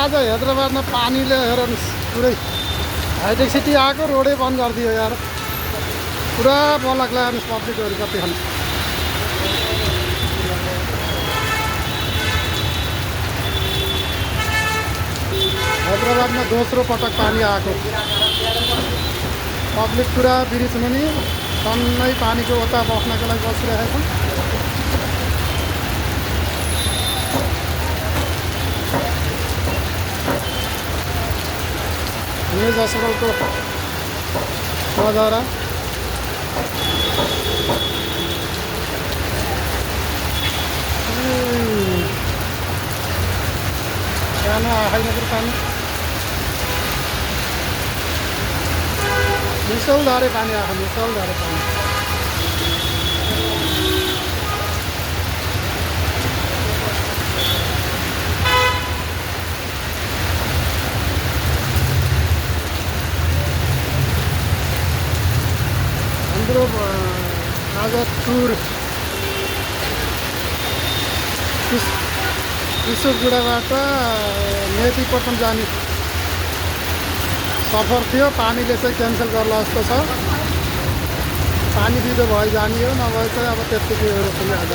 आज हैदराबादमा पानीले हेर्नुहोस् पुरै हाइटेक सिटी आएको रोडै बन्द गरिदियो यार। पुरा बलग्ला हेर्नुहोस् पब्लिकहरू कतिखान। हैदराबादमा दोस्रो पटक पानी आएको। पब्लिक पुरा ब्रिज मुनि सन्नै पानीको ओता बस्नको लागि बसिरहेको छ। न्युज अस्पतालको नजारा सानो आएन पुरा पानी, मुसलधारे पानी आएको, मुसलधारे पानी। हाम्रो आज टुर ईश्वरगुडाबाट मेथीपट्टन जाने सफर थियो। पानीले चाहिँ क्यान्सल गर्ला जस्तो छ। पानी दिँदो भए जाने हो, नभए चाहिँ अब त्यत्तिकै हो पनि आज।